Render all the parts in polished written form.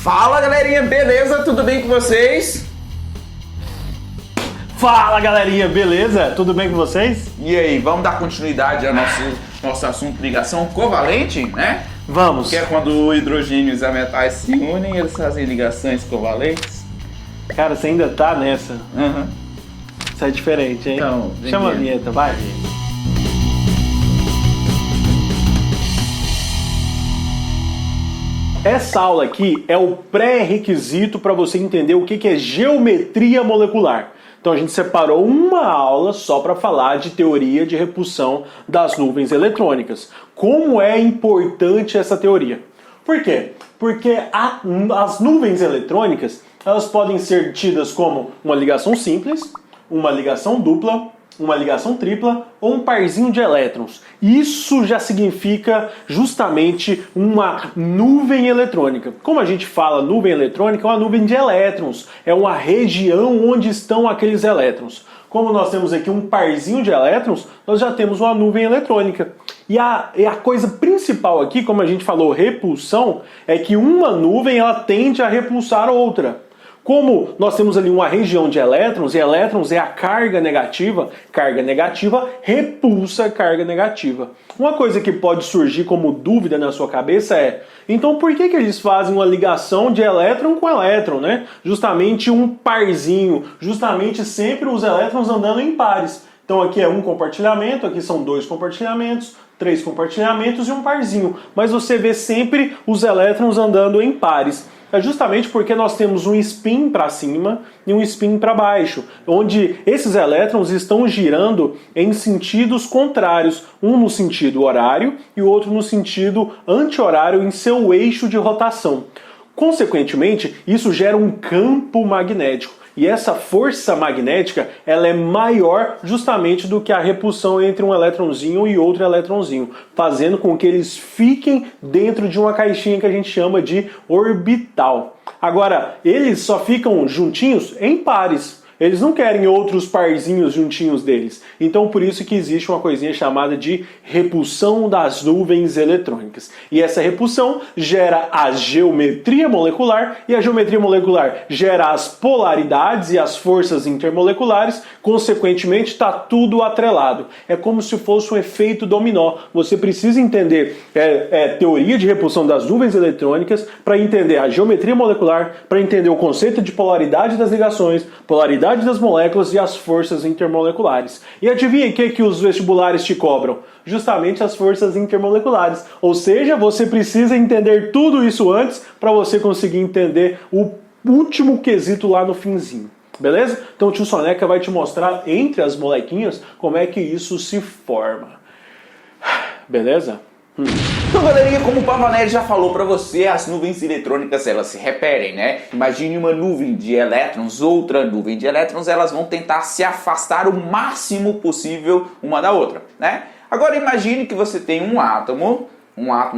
Fala galerinha, beleza? Tudo bem com vocês? Fala galerinha, beleza? Tudo bem com vocês? E aí, vamos dar continuidade ao nosso assunto ligação covalente, né? Vamos. Que é quando hidrogênios e metais se unem, eles fazem ligações covalentes. Cara, você ainda tá nessa? Uhum. Isso é diferente, hein? Então, chama a vinheta, vai. Essa aula aqui é o pré-requisito para você entender o que é geometria molecular. Então a gente separou uma aula só para falar de teoria de repulsão das nuvens eletrônicas. Como é importante essa teoria? Por quê? Porque as nuvens eletrônicas elas podem ser tidas como uma ligação simples, uma ligação dupla, uma ligação tripla ou um parzinho de elétrons. Isso já significa justamente uma nuvem eletrônica. Como a gente fala nuvem eletrônica, é uma nuvem de elétrons. É uma região onde estão aqueles elétrons. Como nós temos aqui um parzinho de elétrons, nós já temos uma nuvem eletrônica. E a coisa principal aqui, como a gente falou, repulsão, é que uma nuvem ela tende a repulsar outra. Como nós temos ali uma região de elétrons, e elétrons é a carga negativa repulsa carga negativa. Uma coisa que pode surgir como dúvida na sua cabeça é, então por que eles fazem uma ligação de elétron com elétron, né? Justamente um parzinho, justamente sempre os elétrons andando em pares. Então aqui é um compartilhamento, aqui são dois compartilhamentos, 3 compartilhamentos e um parzinho. Mas você vê sempre os elétrons andando em pares. É justamente porque nós temos um spin para cima e um spin para baixo, onde esses elétrons estão girando em sentidos contrários, um no sentido horário e o outro no sentido anti-horário em seu eixo de rotação. Consequentemente, isso gera um campo magnético. E essa força magnética ela é maior justamente do que a repulsão entre um elétronzinho e outro elétronzinho, fazendo com que eles fiquem dentro de uma caixinha que a gente chama de orbital. Agora, eles só ficam juntinhos em pares. Eles não querem outros parzinhos juntinhos deles. Então, por isso que existe uma coisinha chamada de repulsão das nuvens eletrônicas. E essa repulsão gera a geometria molecular, e a geometria molecular gera as polaridades e as forças intermoleculares. Consequentemente, está tudo atrelado. É como se fosse um efeito dominó. Você precisa entender teoria de repulsão das nuvens eletrônicas para entender a geometria molecular, para entender o conceito de polaridade das ligações, polaridade das moléculas e as forças intermoleculares. E adivinha o que os vestibulares te cobram? Justamente as forças intermoleculares. Ou seja, você precisa entender tudo isso antes para você conseguir entender o último quesito lá no finzinho. Beleza? Então o tio Soneca vai te mostrar entre as molequinhas como é que isso se forma. Beleza? Então galerinha, como o Pavanelli já falou pra você, as nuvens eletrônicas elas se repelem, né? Imagine uma nuvem de elétrons, outra nuvem de elétrons, elas vão tentar se afastar o máximo possível uma da outra, né? Agora imagine que você tem um átomo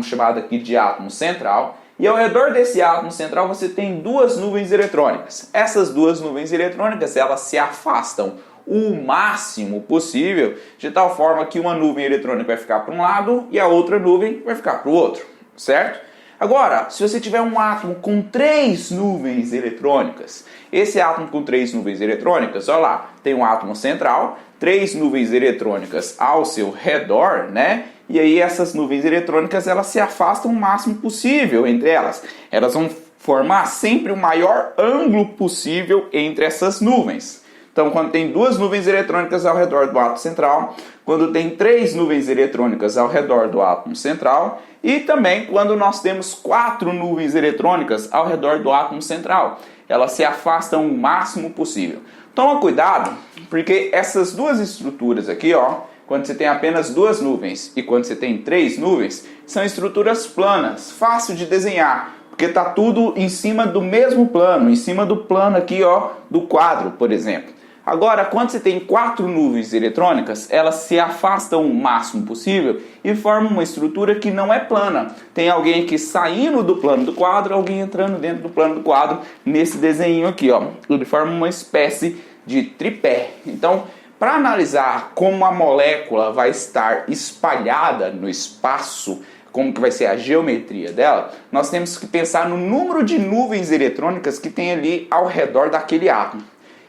chamado aqui de átomo central, e ao redor desse átomo central você tem duas nuvens eletrônicas. Essas duas nuvens eletrônicas elas se afastam o máximo possível, de tal forma que uma nuvem eletrônica vai ficar para um lado e a outra nuvem vai ficar para o outro, certo? Agora, se você tiver um átomo com 3 nuvens eletrônicas, esse átomo com 3 nuvens eletrônicas, olha lá, tem um átomo central, 3 nuvens eletrônicas ao seu redor, né? E aí essas nuvens eletrônicas, elas se afastam o máximo possível entre elas. Elas vão formar sempre o maior ângulo possível entre essas nuvens. Então, quando tem 2 nuvens eletrônicas ao redor do átomo central, quando tem 3 nuvens eletrônicas ao redor do átomo central, e também quando nós temos 4 nuvens eletrônicas ao redor do átomo central, elas se afastam o máximo possível. Toma cuidado, porque essas duas estruturas aqui, ó, quando você tem apenas 2 nuvens e quando você tem 3 nuvens, são estruturas planas, fácil de desenhar, porque está tudo em cima do mesmo plano, em cima do plano aqui, ó, do quadro, por exemplo. Agora, quando você tem 4 nuvens eletrônicas, elas se afastam o máximo possível e formam uma estrutura que não é plana. Tem alguém aqui saindo do plano do quadro, alguém entrando dentro do plano do quadro, nesse desenho aqui, ó. Ele forma uma espécie de tripé. Então, para analisar como a molécula vai estar espalhada no espaço, como que vai ser a geometria dela, nós temos que pensar no número de nuvens eletrônicas que tem ali ao redor daquele átomo.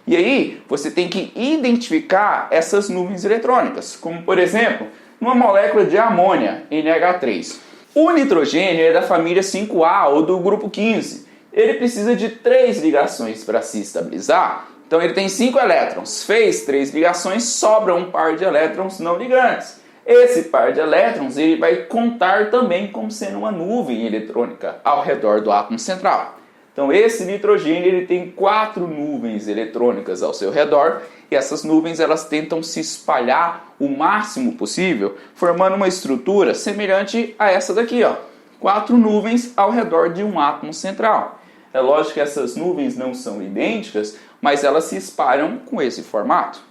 E aí, você tem que identificar essas nuvens eletrônicas, como por exemplo, numa molécula de amônia, NH3. O nitrogênio é da família 5A ou do grupo 15. Ele precisa de 3 ligações para se estabilizar. Então ele tem 5 elétrons. Fez 3 ligações, sobra um par de elétrons não ligantes. Esse par de elétrons ele vai contar também como sendo uma nuvem eletrônica ao redor do átomo central. Então esse nitrogênio ele tem 4 nuvens eletrônicas ao seu redor e essas nuvens elas tentam se espalhar o máximo possível, formando uma estrutura semelhante a essa daqui, ó. 4 nuvens ao redor de um átomo central. É lógico que essas nuvens não são idênticas, mas elas se espalham com esse formato.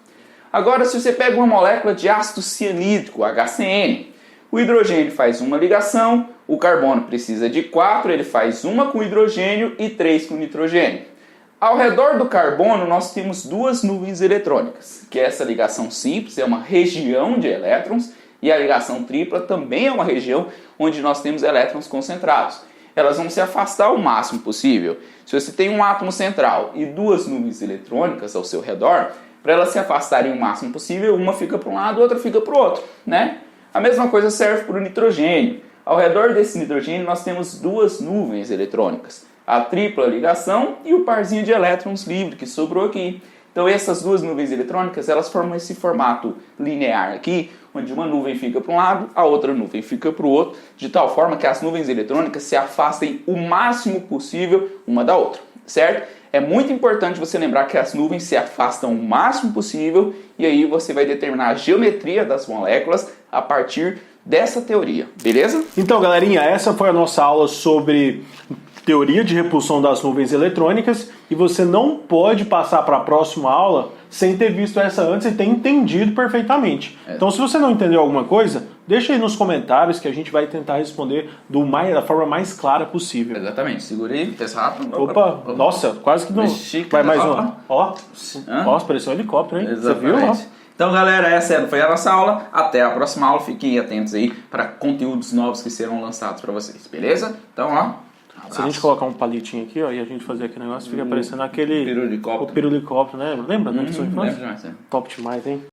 Agora, se você pega uma molécula de ácido cianídrico, HCN, o hidrogênio faz uma ligação, o carbono precisa de 4, ele faz uma com hidrogênio e 3 com nitrogênio. Ao redor do carbono, nós temos 2 nuvens eletrônicas, que essa ligação simples é uma região de elétrons, e a ligação tripla também é uma região onde nós temos elétrons concentrados. Elas vão se afastar o máximo possível. Se você tem um átomo central e 2 nuvens eletrônicas ao seu redor, para elas se afastarem o máximo possível, uma fica para um lado, a outra fica para o outro, né? A mesma coisa serve para o nitrogênio. Ao redor desse nitrogênio nós temos 2 nuvens eletrônicas, a tripla ligação e o parzinho de elétrons livre que sobrou aqui. Então essas 2 nuvens eletrônicas elas formam esse formato linear aqui, onde uma nuvem fica para um lado, a outra nuvem fica para o outro, de tal forma que as nuvens eletrônicas se afastem o máximo possível uma da outra, certo? É muito importante você lembrar que as nuvens se afastam o máximo possível e aí você vai determinar a geometria das moléculas a partir dessa teoria, beleza? Então, galerinha, essa foi a nossa aula sobre teoria de repulsão das nuvens eletrônicas e você não pode passar para a próxima aula sem ter visto essa antes e ter entendido perfeitamente. Então, se você não entendeu alguma coisa, deixa aí nos comentários que a gente vai tentar responder da forma mais clara possível. Exatamente. Segura aí, pensa rápido. Opa, nossa, quase que não. Vai mais um. Ó, pareceu um helicóptero, hein? Exatamente. Você viu? Ó. Então, galera, essa foi a nossa aula. Até a próxima aula. Fiquem atentos aí para conteúdos novos que serão lançados para vocês, beleza? Então, ó. Se a gente colocar um palitinho aqui, ó, e a gente fazer aquele negócio, fica parecendo aquele... Pirulicóptero. O pirulicóptero, né? Lembra? Lembro demais, Top demais, hein?